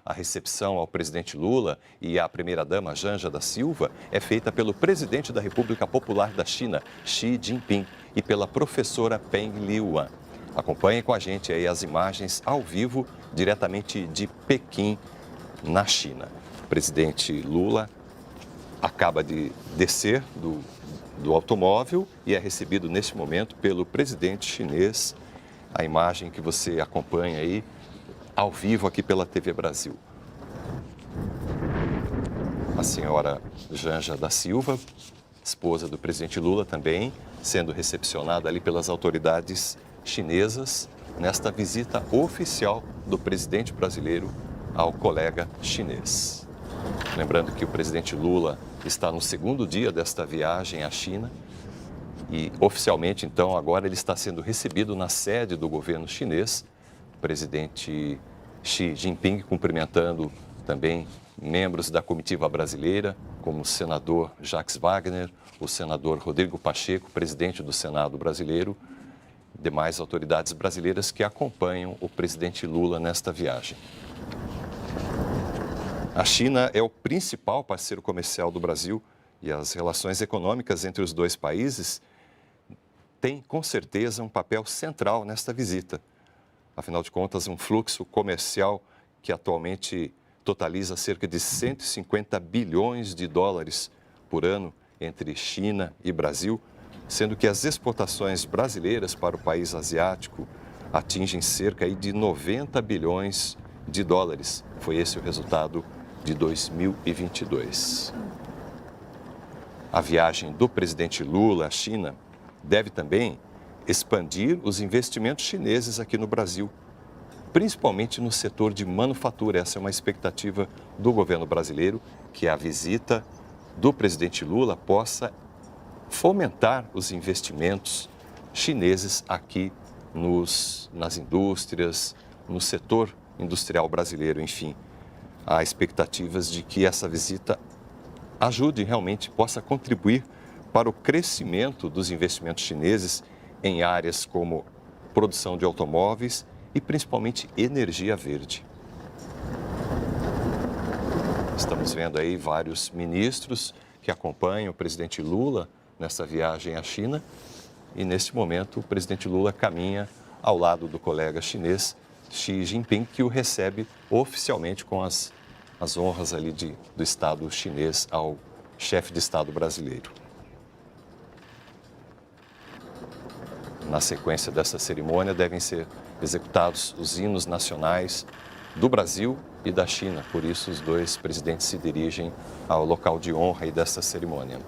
A recepção ao presidente Lula e à primeira-dama Janja da Silva é feita pelo presidente da República Popular da China, Xi Jinping, e pela professora Peng Liyuan. Acompanhe com a gente aí as imagens ao vivo, diretamente de Pequim, na China. O presidente Lula acaba de descer do automóvel e é recebido neste momento pelo presidente chinês. A imagem que você acompanha aí ao vivo aqui pela TV Brasil. A senhora Janja da Silva, esposa do presidente Lula, também sendo recepcionada ali pelas autoridades chinesas nesta visita oficial do presidente brasileiro ao colega chinês. Lembrando que o presidente Lula está no segundo dia desta viagem à China e oficialmente, então, agora ele está sendo recebido na sede do governo chinês. O presidente Xi Jinping cumprimentando também membros da comitiva brasileira, como o senador Jacques Wagner, o senador Rodrigo Pacheco, presidente do Senado brasileiro, demais autoridades brasileiras que acompanham o presidente Lula nesta viagem. A China é o principal parceiro comercial do Brasil e as relações econômicas entre os dois países têm, com certeza, um papel central nesta visita. Afinal de contas, um fluxo comercial que atualmente totaliza cerca de 150 bilhões de dólares por ano entre China e Brasil, sendo que as exportações brasileiras para o país asiático atingem cerca de 90 bilhões de dólares. Foi esse o resultado de 2022. A viagem do presidente Lula à China deve também expandir os investimentos chineses aqui no Brasil, principalmente no setor de manufatura. Essa é uma expectativa do governo brasileiro, que a visita do presidente Lula possa fomentar os investimentos chineses aqui nas indústrias, no setor industrial brasileiro, enfim. Há expectativas de que essa visita ajude realmente, possa contribuir para o crescimento dos investimentos chineses em áreas como produção de automóveis e principalmente energia verde. Estamos vendo aí vários ministros que acompanham o presidente Lula nessa viagem à China e neste momento o presidente Lula caminha ao lado do colega chinês Xi Jinping, que o recebe oficialmente com as honras ali do Estado chinês ao chefe de Estado brasileiro. Na sequência dessa cerimônia devem ser executados os hinos nacionais do Brasil e da China. Por isso, os dois presidentes se dirigem ao local de honra dessa cerimônia.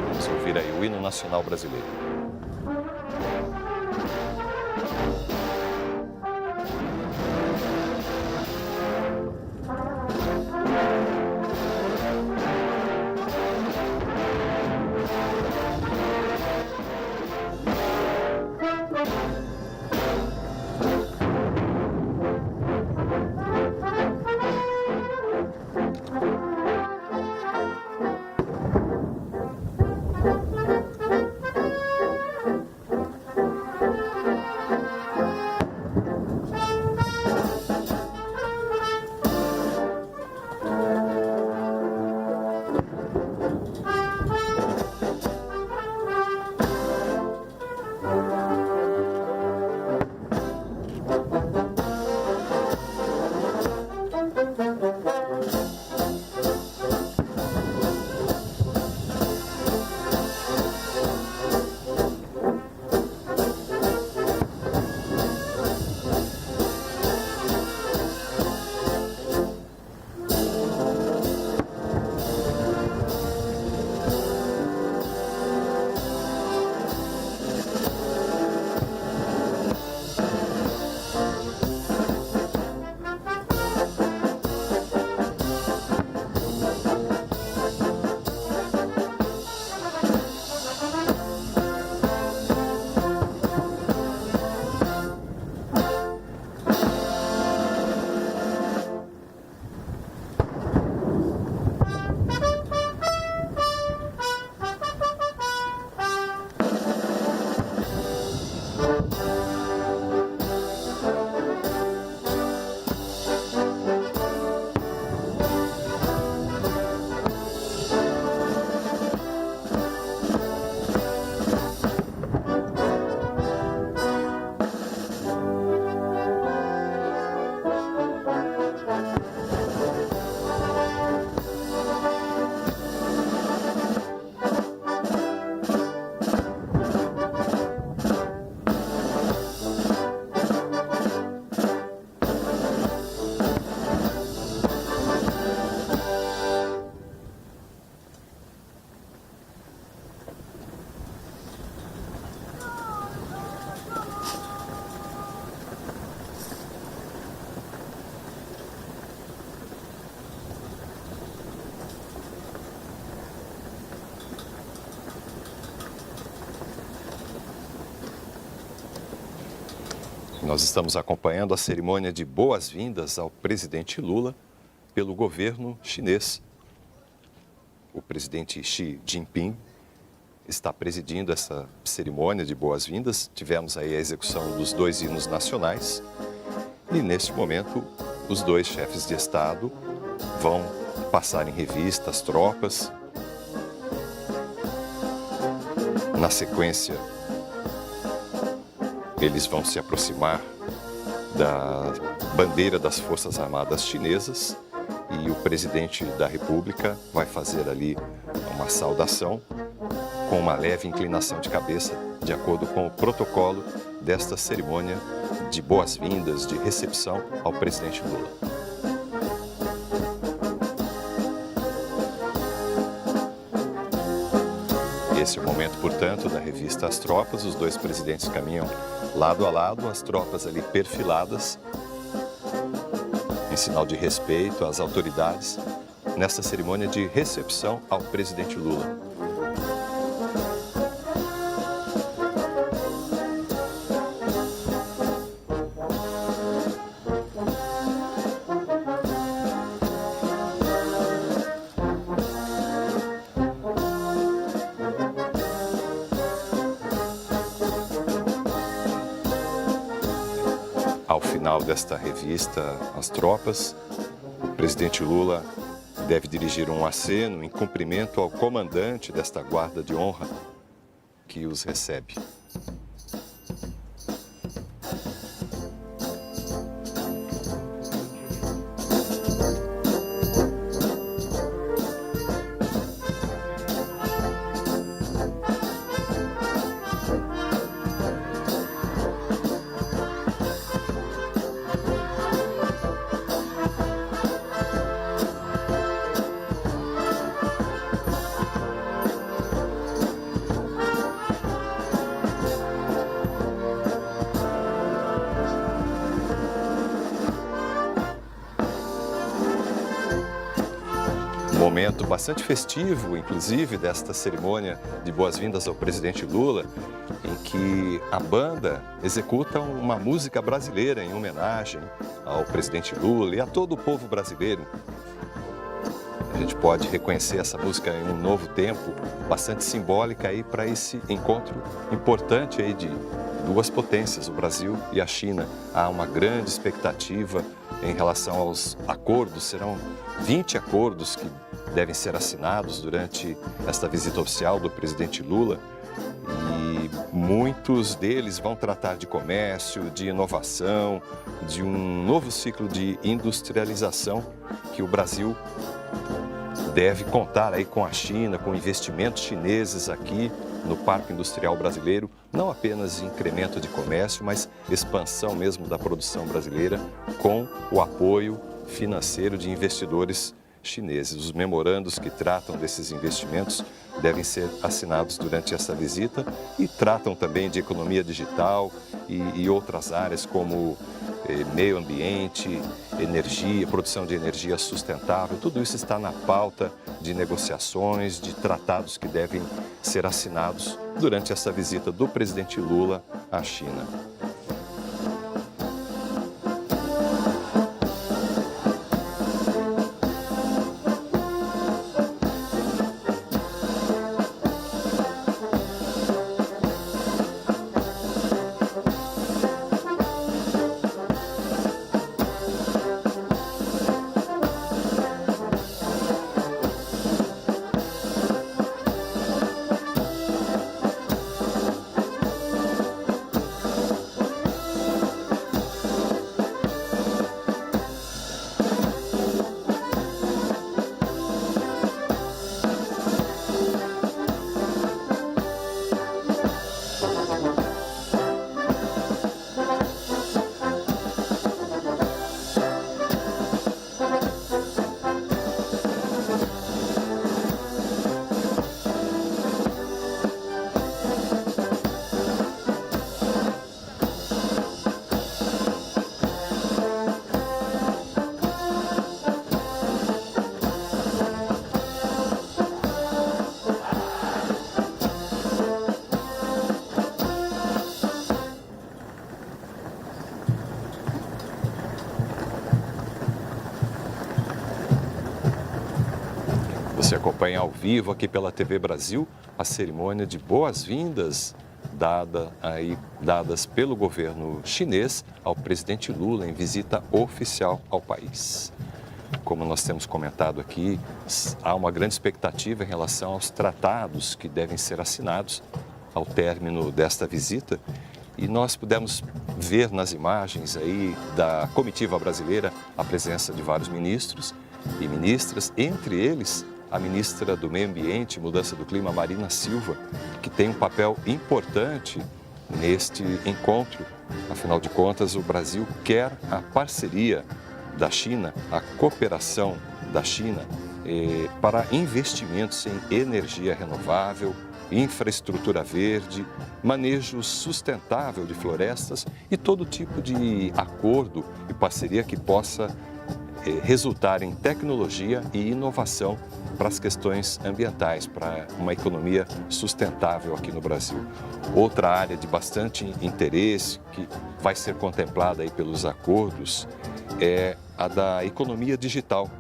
Vamos ouvir aí o hino nacional brasileiro. Nós estamos acompanhando a cerimônia de boas-vindas ao presidente Lula pelo governo chinês. O presidente Xi Jinping está presidindo essa cerimônia de boas-vindas. Tivemos aí a execução dos 2 hinos nacionais e, neste momento, os 2 chefes de Estado vão passar em revista as tropas. Na sequência, eles vão se aproximar da bandeira das Forças Armadas chinesas e o presidente da República vai fazer ali uma saudação com uma leve inclinação de cabeça, de acordo com o protocolo desta cerimônia de boas-vindas, de recepção ao presidente Lula. Esse é o momento, portanto, da revista As Tropas. Os 2 presidentes caminham lado a lado, as tropas ali perfiladas, em sinal de respeito às autoridades, nesta cerimônia de recepção ao presidente Lula. Ao final desta revista, As Tropas, o presidente Lula deve dirigir um aceno em cumprimento ao comandante desta guarda de honra que os recebe. Momento bastante festivo, inclusive, desta cerimônia de boas-vindas ao presidente Lula, em que a banda executa uma música brasileira em homenagem ao presidente Lula e a todo o povo brasileiro. A gente pode reconhecer essa música em um novo tempo, bastante simbólica aí para esse encontro importante aí de 2 potências, o Brasil e a China. Há uma grande expectativa em relação aos acordos, serão 20 acordos que devem ser assinados durante esta visita oficial do presidente Lula e muitos deles vão tratar de comércio, de inovação, de um novo ciclo de industrialização que o Brasil deve contar aí com a China, com investimentos chineses aqui no Parque Industrial Brasileiro, não apenas incremento de comércio, mas expansão mesmo da produção brasileira com o apoio financeiro de investidores chineses. Os memorandos que tratam desses investimentos devem ser assinados durante essa visita e tratam também de economia digital e outras áreas como meio ambiente, energia, produção de energia sustentável. Tudo isso está na pauta de negociações, de tratados que devem ser assinados durante essa visita do presidente Lula à China. Você acompanha ao vivo aqui pela TV Brasil a cerimônia de boas-vindas dadas pelo governo chinês ao presidente Lula em visita oficial ao país. Como nós temos comentado aqui, há uma grande expectativa em relação aos tratados que devem ser assinados ao término desta visita. E nós pudemos ver nas imagens aí da comitiva brasileira a presença de vários ministros e ministras, entre eles a ministra do Meio Ambiente e Mudança do Clima, Marina Silva, que tem um papel importante neste encontro. Afinal de contas, o Brasil quer a parceria da China, a cooperação da China para investimentos em energia renovável, infraestrutura verde, manejo sustentável de florestas e todo tipo de acordo e parceria que possa resultar em tecnologia e inovação para as questões ambientais, para uma economia sustentável aqui no Brasil. Outra área de bastante interesse que vai ser contemplada aí pelos acordos é a da economia digital.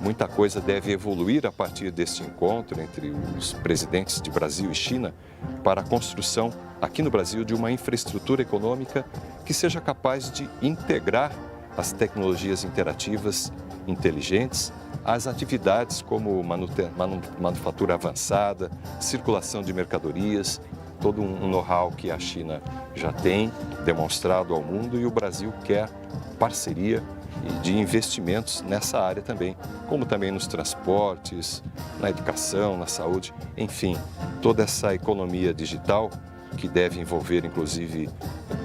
Muita coisa deve evoluir a partir deste encontro entre os presidentes de Brasil e China para a construção aqui no Brasil de uma infraestrutura econômica que seja capaz de integrar as tecnologias interativas inteligentes às atividades como manufatura avançada, circulação de mercadorias, todo um know-how que a China já tem demonstrado ao mundo e o Brasil quer parceria e de investimentos nessa área também, como também nos transportes, na educação, na saúde, enfim, toda essa economia digital que deve envolver inclusive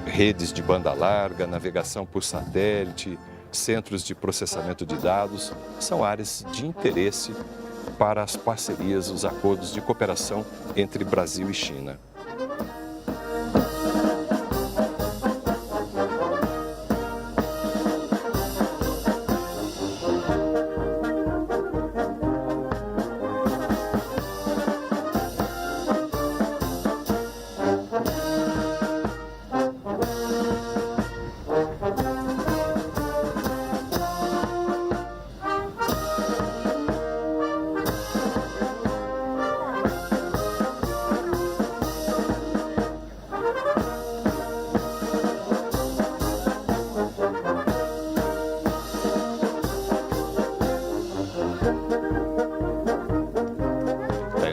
redes de banda larga, navegação por satélite, centros de processamento de dados, são áreas de interesse para as parcerias, os acordos de cooperação entre Brasil e China.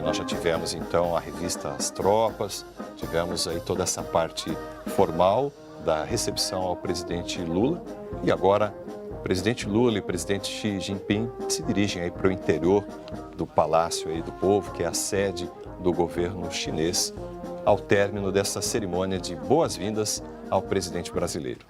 Nós já tivemos então a revista As Tropas, tivemos aí toda essa parte formal da recepção ao presidente Lula e agora o presidente Lula e o presidente Xi Jinping se dirigem aí para o interior do Palácio aí do Povo, que é a sede do governo chinês, ao término dessa cerimônia de boas-vindas ao presidente brasileiro.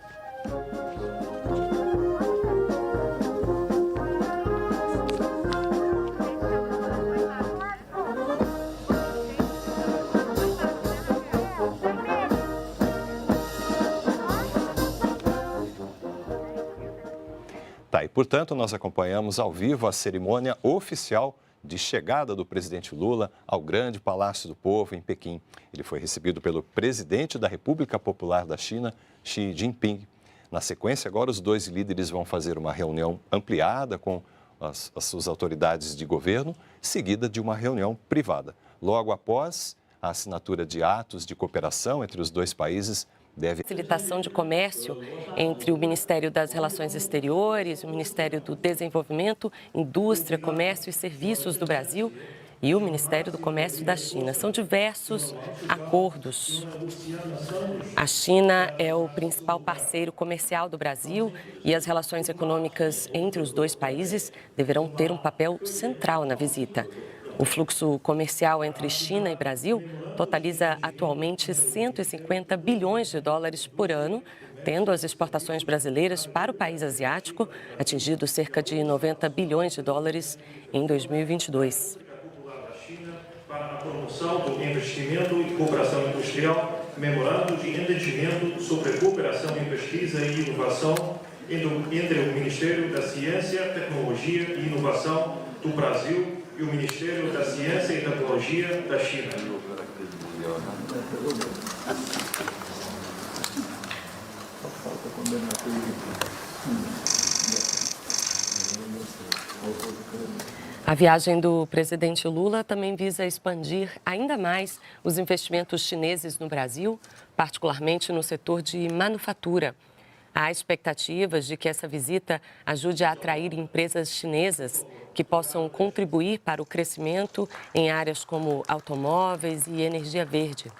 E, portanto, nós acompanhamos ao vivo a cerimônia oficial de chegada do presidente Lula ao grande Palácio do Povo, em Pequim. Ele foi recebido pelo presidente da República Popular da China, Xi Jinping. Na sequência, agora, os dois líderes vão fazer uma reunião ampliada com as suas autoridades de governo, seguida de uma reunião privada. Logo após a assinatura de atos de cooperação entre os dois países, facilitação de comércio entre o Ministério das Relações Exteriores, o Ministério do Desenvolvimento, Indústria, Comércio e Serviços do Brasil e o Ministério do Comércio da China. São diversos acordos. A China é o principal parceiro comercial do Brasil e as relações econômicas entre os dois países deverão ter um papel central na visita. O fluxo comercial entre China e Brasil totaliza atualmente 150 bilhões de dólares por ano, tendo as exportações brasileiras para o país asiático atingido cerca de 90 bilhões de dólares em 2022. Para a promoção do investimento e cooperação industrial, memorando de entendimento sobre cooperação em pesquisa e inovação entre o Ministério da Ciência, Tecnologia e Inovação do Brasil e o Ministério da Ciência e Tecnologia da China. A viagem do presidente Lula também visa expandir ainda mais os investimentos chineses no Brasil, particularmente no setor de manufatura. Há expectativas de que essa visita ajude a atrair empresas chinesas que possam contribuir para o crescimento em áreas como automóveis e energia verde.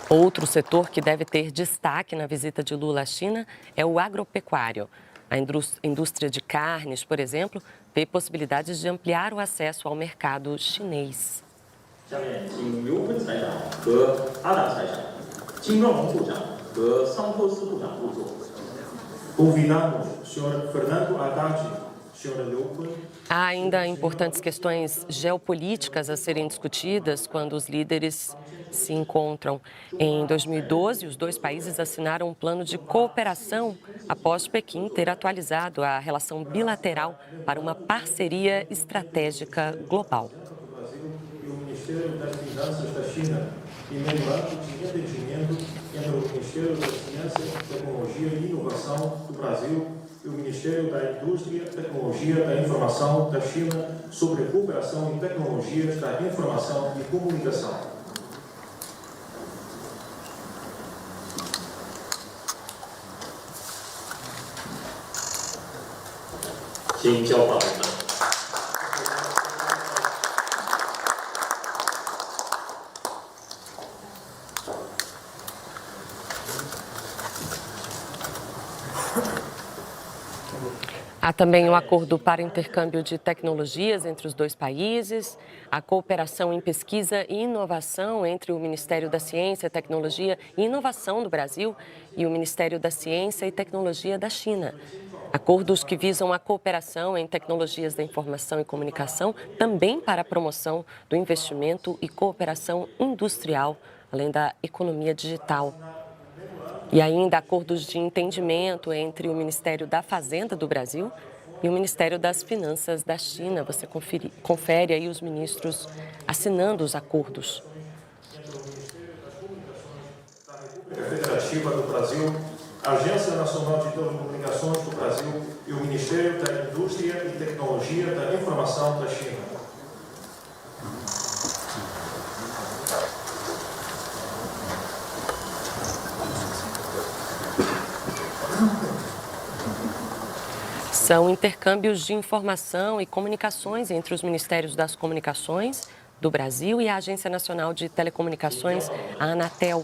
Outro setor que deve ter destaque na visita de Lula à China é o agropecuário. A indústria de carnes, por exemplo, vê possibilidades de ampliar o acesso ao mercado chinês. Convidamos o Sr. Fernando Haddad, Sr. Liu Kun. Há ainda importantes questões geopolíticas a serem discutidas quando os líderes se encontram. Em 2012, os dois países assinaram um plano de cooperação após Pequim ter atualizado a relação bilateral para uma parceria estratégica global. E o Ministério das Finanças da China e memorando de entendimento entre o Ministério da Ciência, Tecnologia e Inovação do Brasil e o Ministério da Indústria, Tecnologia da Informação da China sobre cooperação em tecnologias da informação e comunicação. Há também um acordo para intercâmbio de tecnologias entre os dois países, a cooperação em pesquisa e inovação entre o Ministério da Ciência, Tecnologia e Inovação do Brasil e o Ministério da Ciência e Tecnologia da China. Acordos que visam a cooperação em tecnologias da informação e comunicação, também para a promoção do investimento e cooperação industrial, além da economia digital. E ainda acordos de entendimento entre o Ministério da Fazenda do Brasil e o Ministério das Finanças da China. Você confere aí os ministros assinando os acordos. A Federativa do Brasil, a Agência Nacional de Telecomunicações do Brasil e o Ministério da Indústria e Tecnologia da Informação da China. São intercâmbios de informação e comunicações entre os Ministérios das Comunicações do Brasil e a Agência Nacional de Telecomunicações, a Anatel,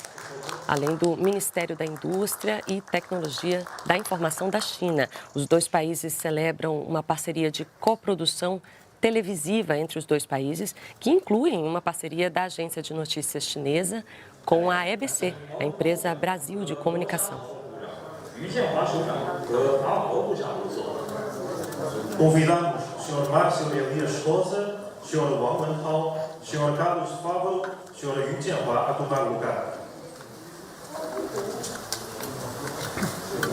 além do Ministério da Indústria e Tecnologia da Informação da China. Os dois países celebram uma parceria de coprodução televisiva entre os dois países, que incluem uma parceria da agência de notícias chinesa com a EBC, a empresa Brasil de Comunicação. Convidamos o Sr. Márcio Elias Souza, Sr. Wang Wenhao, Sr. Carlos Fávaro, Sr. Yu Jianhua a tomar lugar.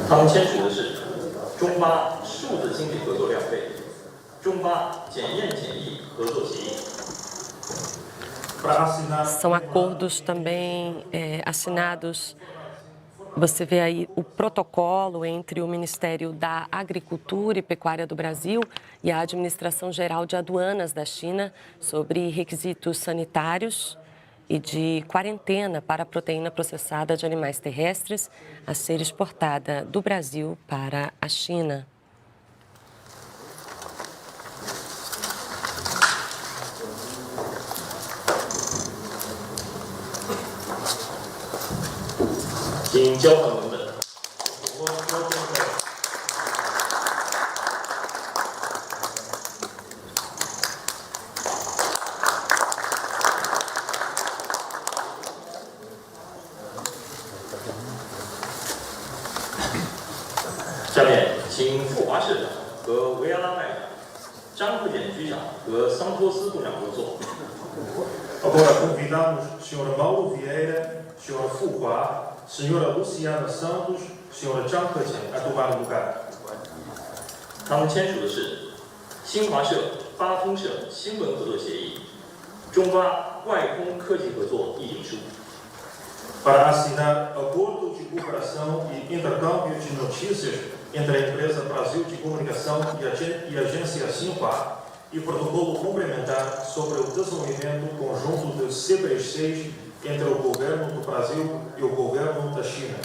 他们签署的是中巴数字经济合作两倍、中巴检验检疫合作协议。 São acordos também assinados. Você vê aí o protocolo entre o Ministério da Agricultura e Pecuária do Brasil e a Administração Geral de Aduanas da China sobre requisitos sanitários e de quarentena para a proteína processada de animais terrestres a ser exportada do Brasil para a China. Agora convidamos o Sr. Mauro Vieira, Sr. Fu Hua, Sra. Luciana Santos, Sr. Zhang Keqian a tomar lugar. 他们签署的是新华社八通社新闻合作协议、中巴外空科技合作议定书。 Para assinar acordo de cooperação e intercâmbio de notícias entre a empresa Brasil de Comunicação e a agência Xinhua e protocolo complementar sobre o desenvolvimento conjunto de CPR6 entre o governo do Brasil e o governo da China.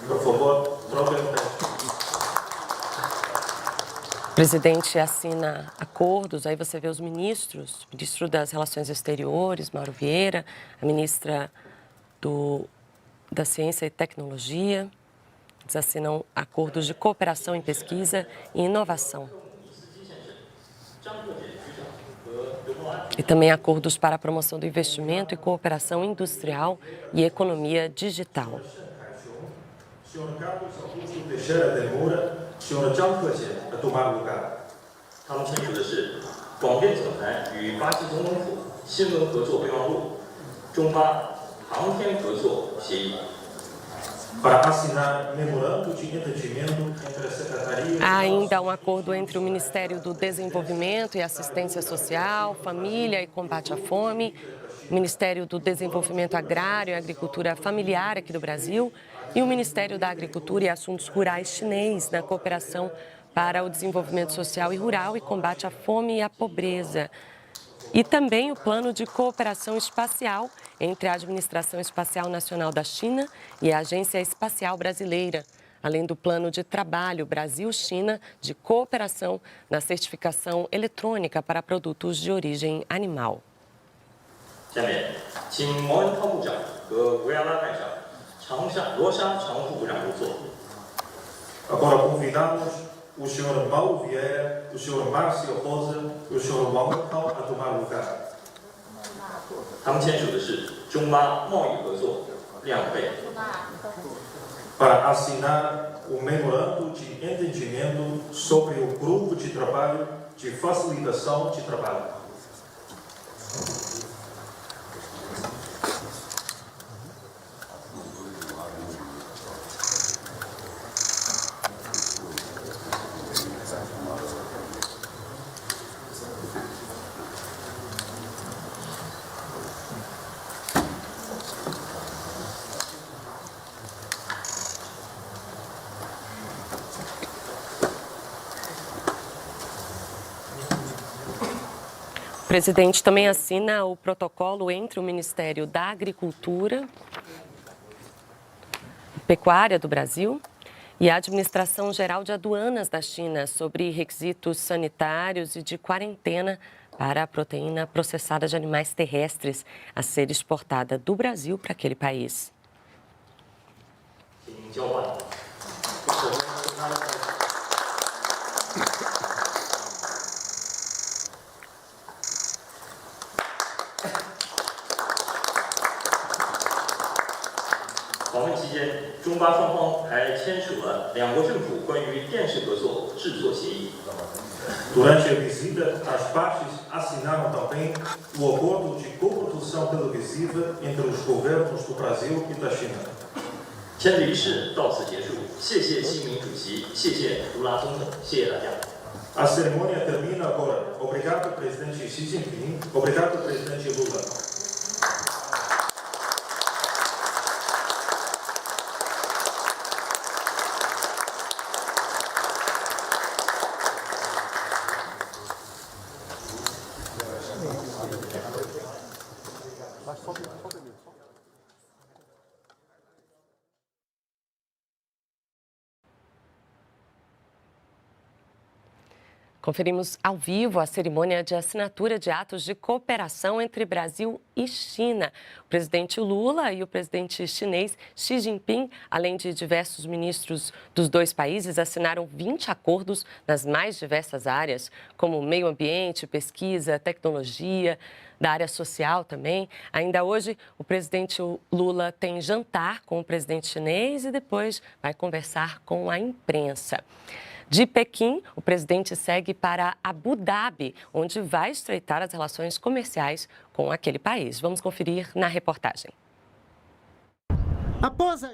Por favor, troquem o texto. O presidente assina acordos, aí você vê os ministros, o ministro das Relações Exteriores, Mauro Vieira, a ministra da Ciência e Tecnologia. Eles assinam acordos de cooperação em pesquisa e inovação. E também acordos para a promoção do investimento e cooperação industrial e economia digital. Senhor Carlos Augusto Teixeira de Moura, senhor Zhang Keqian a tomar lugar. 他们签署的是广电总台与巴西总统府新闻合作备忘录、中巴航天合作协议。 Para assinar memorando de entendimento entre a Secretaria... Há ainda um acordo entre o Ministério do Desenvolvimento e Assistência Social, Família e Combate à Fome, o Ministério do Desenvolvimento Agrário e Agricultura Familiar aqui do Brasil e o Ministério da Agricultura e Assuntos Rurais chinês na cooperação para o desenvolvimento social e rural e combate à fome e à pobreza. E também o plano de cooperação espacial entre a Administração Espacial Nacional da China e a Agência Espacial Brasileira, além do plano de trabalho Brasil-China de cooperação na certificação eletrônica para produtos de origem animal. 下面，请毛文涛部长和维埃拉外长罗莎常务副部长入座。 Agora convidamos o senhor Mauro Vieira, o senhor Márcio Rosa e o senhor Wang a tomar lugar. 他们签署的是中巴贸易合作2倍。 Para assinar o memorando de entendimento sobre o grupo de trabalho de facilitação de trabalho. O presidente também assina o protocolo entre o Ministério da Agricultura e Pecuária do Brasil e a Administração Geral de Aduanas da China sobre requisitos sanitários e de quarentena para a proteína processada de animais terrestres a ser exportada do Brasil para aquele país. Durante a visita, as partes assinaram também o acordo de coprodução televisiva entre os governos do Brasil e da China. 签字仪式到此结束，谢谢习近平主席，谢谢卢拉总统，谢谢大家。 A cerimônia termina agora. Obrigado, presidente Xi Jinping. Obrigado, presidente Lula. Conferimos ao vivo a cerimônia de assinatura de atos de cooperação entre Brasil e China. O presidente Lula e o presidente chinês Xi Jinping, além de diversos ministros dos dois países, assinaram 20 acordos nas mais diversas áreas, como meio ambiente, pesquisa, tecnologia, da área social também. Ainda hoje, o presidente Lula tem jantar com o presidente chinês e depois vai conversar com a imprensa. De Pequim, o presidente segue para Abu Dhabi, onde vai estreitar as relações comerciais com aquele país. Vamos conferir na reportagem. Após a